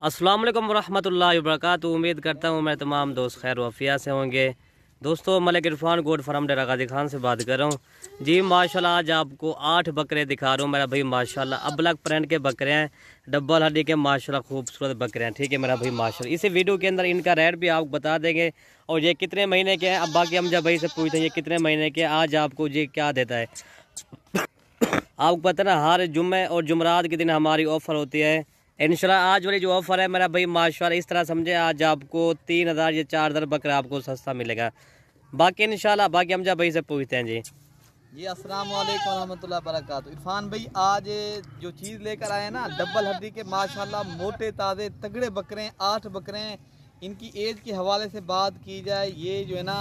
अस्सलाम वालेकुम रहमतुल्लाहि व बरकातुहू। उम्मीद करता हूँ मैं तमाम दोस्त खैर वफ़िया से होंगे। दोस्तों, मलिक इरफान गोट फार्म डेरा गाजी खान से बात कर रहा हूँ जी। माशाल्लाह आज आपको 8 बकरे दिखा रहा हूँ मेरा भाई। माशाल्लाह अबलग प्रिंट के बकरे हैं, डबल हड्डी के माशाल्लाह खूबसूरत बकरे हैं। ठीक है मेरा भाई माशाल्लाह। इसी वीडियो के अंदर इनका रेट भी आपको बता देंगे और ये कितने महीने के हैं। अब बाकी हम जब भाई से पूछते हैं ये कितने महीने के, आज आपको ये क्या देता है। आपको पता है ना, हर जुम्मे और जुमरात के दिन हमारी ऑफ़र होती है। इंशाल्लाह आज वाली जो ऑफ़र है मेरा भाई माशाल्लाह, इस तरह समझे आज आपको 3000 या 4000 बकरा आपको सस्ता मिलेगा। बाकी इंशाल्लाह बाकी हम जब भाई से पूछते हैं जी। अस्सलाम वालेकुम रहमतुल्लाहि व बरकातुहू। इरफान भाई आज जो चीज़ लेकर आए हैं ना, डबल हड्डी के माशाल्लाह मोटे ताज़े तगड़े बकरे हैं, 8 बकरे हैं। इनकी एज के हवाले से बात की जाए, ये जो है ना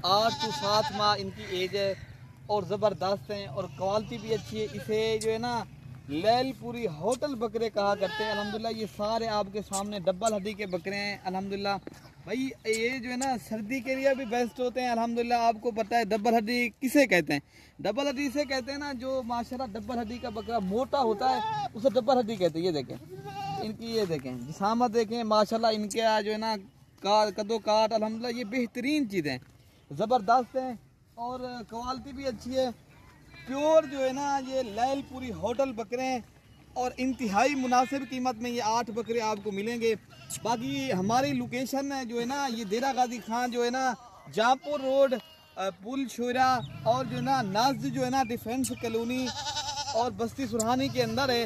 8 से 7 माह इनकी एज है और ज़बरदस्त हैं और क्वालिटी भी अच्छी है। इसे जो है ना लैलपुरी होटल बकरे कहा करते हैं। अल्हम्दुलिल्लाह ये सारे आपके सामने डबल हड्डी के बकरे हैं। अल्हम्दुलिल्लाह भाई ये जो है ना सर्दी के लिए भी बेस्ट होते हैं। अल्हम्दुलिल्लाह आपको पता है डबल हड्डी किसे कहते हैं। डबल हड्डी से कहते हैं ना, जो माशाल्लाह डबल हड्डी का बकरा मोटा होता है उसे डबल हड्डी कहते हैं। ये देखें इनकी, ये देखें जिसामत देखें माशाल्लाह इनके जो है ना कदो काट अल्हम्दुलिल्लाह ये बेहतरीन चीज़ें ज़बरदस्त हैं और क्वालिटी भी अच्छी है। प्योर जो है ना ये लैलपुरी होटल बकरे हैं और इंतहाई मुनासिब कीमत में ये 8 बकरे आपको मिलेंगे। बाकी हमारी लोकेशन है जो है ना ये डेरा गाजी खान जो है ना जहाँपुर रोड पुल शोरा और जो है ना नाज जो है ना डिफेंस कॉलोनी और बस्ती सुरहानी के अंदर है।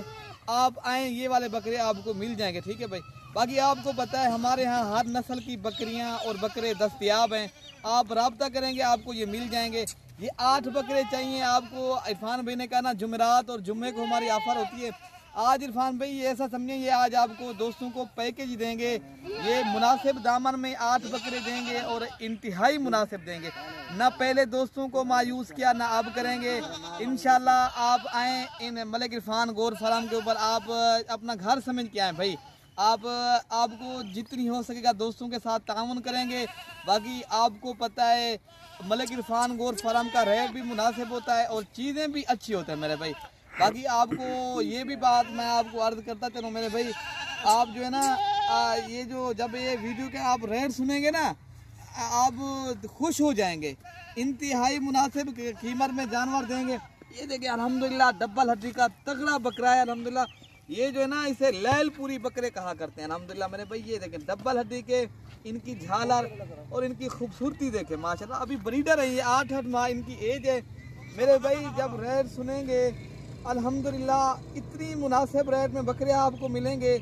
आप आएँ ये वाले बकरे आपको मिल जाएंगे। ठीक है भाई। बाकी आपको पता है हमारे यहाँ हर नस्ल की बकरियाँ और बकरे दस्तयाब हैं। आप रब्ता करेंगे आपको ये मिल जाएंगे। ये 8 बकरे चाहिए आपको। इरफान भाई ने कहा ना जुमेरात और जुम्मे को हमारी ऑफ़र होती है। आज इरफान भाई ये ऐसा समझिए ये आज आपको दोस्तों को पैकेज देंगे। ये मुनासिब दामन में 8 बकरे देंगे और इंतहाई मुनासिब देंगे। ना पहले दोस्तों को मायूस किया ना अब करेंगे। इंशाल्लाह आप आएँ इन मलिक इरफान गोट फार्म के ऊपर, आप अपना घर समझ के आएँ भाई। आपको जितनी हो सकेगा दोस्तों के साथ ताउन करेंगे। बाकी आपको पता है मलिक इरफान गोट फार्म का रेट भी मुनासिब होता है और चीज़ें भी अच्छी होती हैं मेरे भाई। बाकी आपको ये भी बात मैं आपको अर्ज़ करता चलूँ मेरे भाई, आप जो है ना ये जो जब ये वीडियो के आप रेट सुनेंगे ना आप खुश हो जाएंगे। इंतहाई मुनासिब कीमत में जानवर देंगे। ये देखिए अल्हम्दुलिल्लाह डबल हड्डी का तगड़ा बकरा है। अल्हम्दुलिल्लाह ये जो है ना इसे लैलपुरी बकरे कहा करते हैं। अल्हम्दुलिल्लाह मेरे भाई ये देखें डबल हड्डी के, इनकी झालर और इनकी खूबसूरती देखें माशाल्लाह। अभी ब्रीडर है ये, 8 माह इनकी एज है मेरे भाई। जब रेट सुनेंगे अल्हम्दुलिल्लाह इतनी मुनासिब रेट में बकरे आपको मिलेंगे।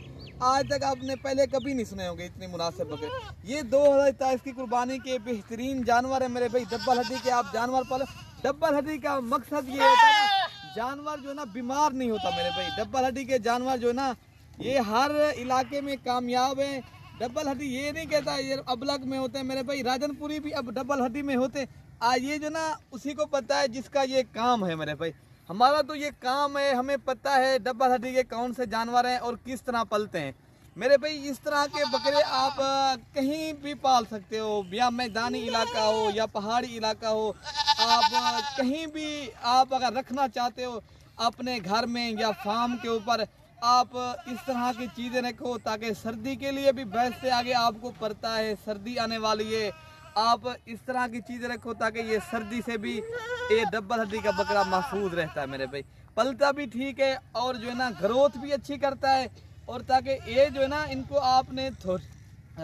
आज तक आपने पहले कभी नहीं सुने होंगे इतनी मुनासिब बकरे। ये 2023 की कुर्बानी के बेहतरीन जानवर है मेरे भाई। डबल हड्डी के आप जानवर पालो। डबल हड्डी का मकसद ये होता है ना जानवर जो है ना बीमार नहीं होता मेरे भाई। डबल हड्डी के जानवर जो है ना ये हर इलाके में कामयाब हैं। डबल हड्डी ये नहीं कहता ये अबलग में होते हैं मेरे भाई, राजनपुरी भी अब डबल हड्डी में होते। ये जो ना उसी को पता है जिसका ये काम है मेरे भाई। हमारा तो ये काम है, हमें पता है डबल हड्डी के कौन से जानवर हैं और किस तरह पलते हैं मेरे भाई। इस तरह के बकरे आप कहीं भी पाल सकते हो, या मैदानी इलाका हो या पहाड़ी इलाका हो। आप कहीं भी आप अगर रखना चाहते हो अपने घर में या फार्म के ऊपर, आप इस तरह की चीज़ें रखो ताकि सर्दी के लिए भी बेस्ट से आगे आपको पड़ता है, सर्दी आने वाली है। आप इस तरह की चीज़ें रखो ताकि ये सर्दी से भी ये डबल हड्डी का बकरा महफूज रहता है मेरे भाई। पलता भी ठीक है और जो है ना ग्रोथ भी अच्छी करता है। और ताकि ये जो है ना इनको आपने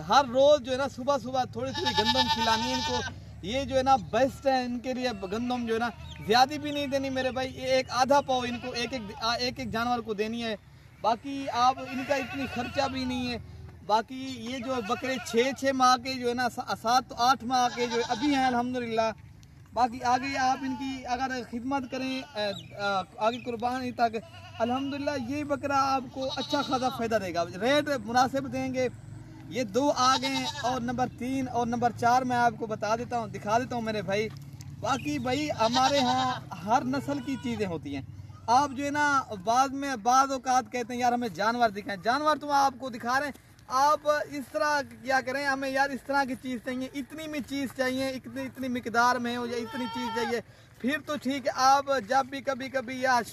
हर रोज़ जो है ना सुबह सुबह थोड़ी थोड़ी गंदम खिलानी है इनको। ये जो है ना बेस्ट है इनके लिए। गंदम जो है ना ज़्यादा भी नहीं देनी मेरे भाई, ये एक आधा पाव इनको एक जानवर को देनी है। बाकी आप इनका इतनी खर्चा भी नहीं है। बाकी ये जो बकरे 6 माह के जो है ना 7-8 माह के जो अभी हैं अल्हम्दुलिल्लाह। बाकी आगे आप इनकी अगर खिदमत करें आगे कुर्बानी तक अल्हम्दुलिल्लाह ये बकरा आपको अच्छा खासा फ़ायदा देगा। रेट मुनासिब देंगे। ये 2 आ गए और नंबर 3 और नंबर 4 मैं आपको बता देता हूँ, दिखा देता हूँ मेरे भाई। बाकी भाई हमारे यहाँ हर नस्ल की चीज़ें होती हैं। आप जो है ना बाद औकात कहते हैं यार हमें जानवर दिखाएं, जानवर तो आपको दिखा रहे हैं। आप इस तरह क्या करें, हमें यार इस तरह की चीज़ चाहिए, इतनी में चीज़ चाहिए, इतनी मिकदार में हो या इतनी चीज़ चाहिए, फिर तो ठीक है। आप जब भी कभी यार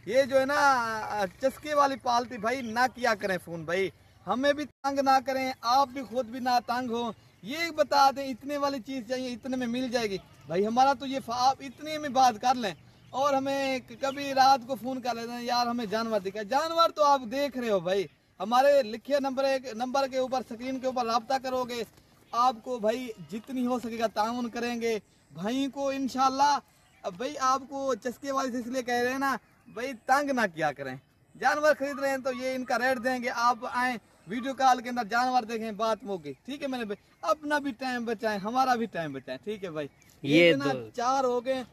ये जो है ना चस्के वाली पालती भाई ना किया करें फ़ोन भाई। हमें भी तंग ना करें, आप भी खुद भी ना तंग हो। ये बता दें इतने वाली चीज़ चाहिए, इतने में मिल जाएगी भाई। हमारा तो ये आप इतने में बात कर लें और हमें कभी रात को फ़ोन कर लेते हैं यार हमें जानवर दिखा। जानवर तो आप देख रहे हो भाई, हमारे लिखे नंबर के ऊपर स्क्रीन के ऊपर रब्ता करोगे, आपको भाई जितनी हो सकेगा ताउन करेंगे भाई को इंशाल्लाह। अब भाई आपको चस्के वाली से इसलिए कह रहे हैं ना भाई, तंग ना किया करें। जानवर खरीद रहे हैं तो ये इनका रेट देंगे, आप आए वीडियो कॉल के अंदर जानवर देखें, बात मौके। ठीक है मैंने भाई, अपना भी टाइम बचाएं, हमारा भी टाइम बचाएं। ठीक है भाई, ये ना 4 हो गए,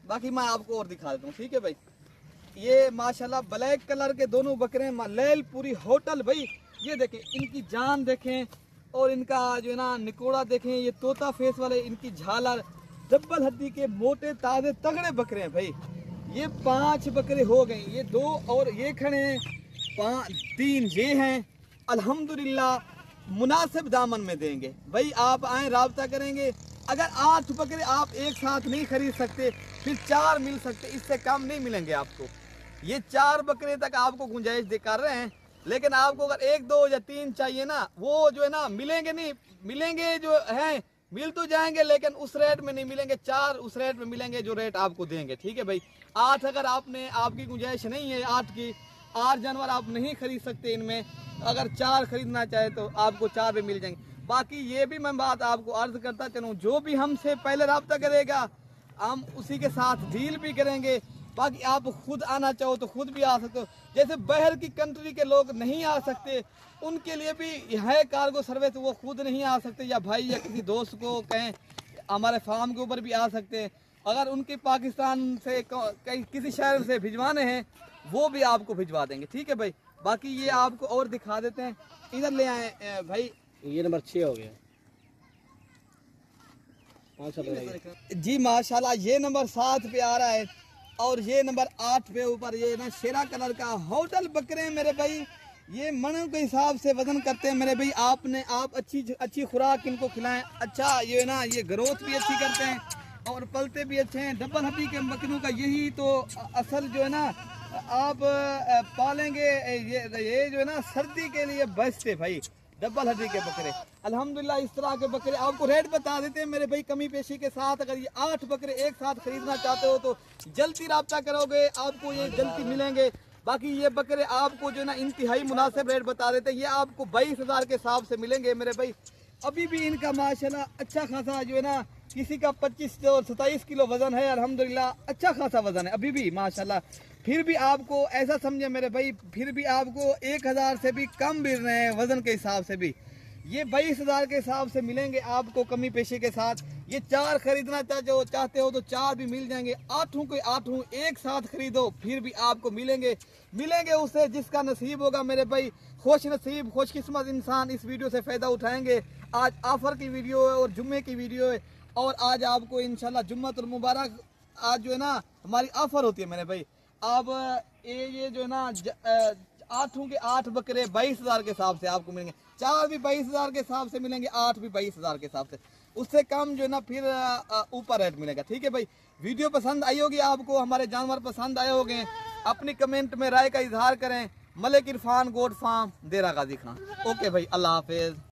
बाकी मैं आपको और दिखा देता हूँ। ठीक है भाई, ये माशाल्लाह ब्लैक कलर के दोनों बकरे लेल पूरी होटल भाई। ये देखें इनकी जान देखें और इनका जो है ना निकोड़ा देखें, ये तोता फेस वाले इनकी झालर, डबल हड्डी के मोटे ताजे तगड़े बकरे हैं भाई। ये 5 बकरे हो गए, ये 2 और ये खड़े हैं, 3 ये हैं। अल्हम्दुलिल्लाह मुनासिब दामन में देंगे भाई। आप आए राब्ता करेंगे, अगर 8 बकरे आप एक साथ नहीं खरीद सकते फिर 4 मिल सकते, इससे कम नहीं मिलेंगे आपको। ये 4 बकरे तक आपको गुंजाइश दे कर रहे हैं, लेकिन आपको अगर 1, 2 या 3 चाहिए ना, वो जो है ना मिलेंगे नहीं, मिलेंगे जो हैं मिल तो जाएंगे लेकिन उस रेट में नहीं मिलेंगे। 4 उस रेट में मिलेंगे जो रेट आपको देंगे। ठीक है भाई, 8 अगर आपकी गुंजाइश नहीं है, 8 जानवर आप नहीं खरीद सकते इनमें, अगर 4 खरीदना चाहे तो आपको 4 भी मिल जाएंगे। बाकी ये भी मैं बात आपको अर्ज करता चलूँ, जो भी हमसे पहले रब्ता करेगा हम उसी के साथ डील भी करेंगे। बाकी आप खुद आना चाहो तो खुद भी आ सकते हो, जैसे बाहर की कंट्री के लोग नहीं आ सकते उनके लिए भी है कार्गो सर्विस, वो खुद नहीं आ सकते, या भाई या किसी दोस्त को कहें हमारे फार्म के ऊपर भी आ सकते हैं। अगर उनके पाकिस्तान से किसी शहर से भिजवाने हैं वो भी आपको भिजवा देंगे। ठीक है भाई, बाकी ये आपको और दिखा देते हैं, इधर ले आए भाई। ये नंबर 6 हो गया जी माशाल्लाह। ये नंबर 7 पे आ रहा है और ये नंबर 8 पे ऊपर ये ना शेरा कलर का होटल बकरे हैं मेरे भाई। ये मनों के हिसाब से वजन करते हैं मेरे भाई। आप अच्छी खुराक इनको खिलाएं, अच्छा ये ना ये ग्रोथ भी अच्छी करते हैं और पलते भी अच्छे हैं। डबल हड्डी के बकरों का यही तो असल जो है ना, आप पालेंगे ये जो है ना सर्दी के लिए बेस्ट है भाई, डबल हड्डी के बकरे। अल्हम्दुलिल्लाह इस तरह के बकरे आपको रेट बता देते हैं मेरे भाई कमी पेशी के साथ। अगर ये 8 बकरे एक साथ खरीदना चाहते हो तो जल्दी रब्ता करोगे, आपको ये जल्दी मिलेंगे। बाकी ये बकरे आपको जो है ना इंतहाई मुनासिब रेट बता देते हैं, ये आपको 22,000 के हिसाब से मिलेंगे मेरे भाई। अभी भी इनका माशाल्लाह अच्छा खासा जो है ना, किसी का 25 और 27 किलो वजन है, अल्हम्दुलिल्लाह अच्छा खासा वजन है अभी भी माशाल्लाह। फिर भी आपको ऐसा समझे मेरे भाई, फिर भी आपको 1,000 से भी कम मिल रहे हैं वजन के हिसाब से भी। ये 22,000 के हिसाब से मिलेंगे आपको कमी पेशी के साथ। ये 4 खरीदना चाहते हो तो 4 भी मिल जाएंगे। 8 के 8 एक साथ खरीदो फिर भी आपको मिलेंगे उससे जिसका नसीब होगा मेरे भाई। खुश नसीब खुशकिस्मत इंसान इस वीडियो से फ़ायदा उठाएंगे। आज ऑफर की वीडियो है और जुम्मे की वीडियो है, और आज आपको इंशाल्लाह जुम्मतुल मुबारक आज जो है ना हमारी ऑफर होती है मेरे भाई। अब ये जो है ना 8 के 8 बकरे 22,000 के हिसाब से आपको मिलेंगे। 4 भी 22,000 के हिसाब से मिलेंगे, 8 भी 22,000 के हिसाब से। उससे कम जो है ना फिर ऊपर रेट मिलेगा। ठीक है भाई, वीडियो पसंद आई होगी आपको, हमारे जानवर पसंद आए होंगे, अपनी कमेंट में राय का इजहार करें। मलिक इरफान गोट फार्म, देरा गाजी खान। ओके भाई, अल्लाह हाफिज।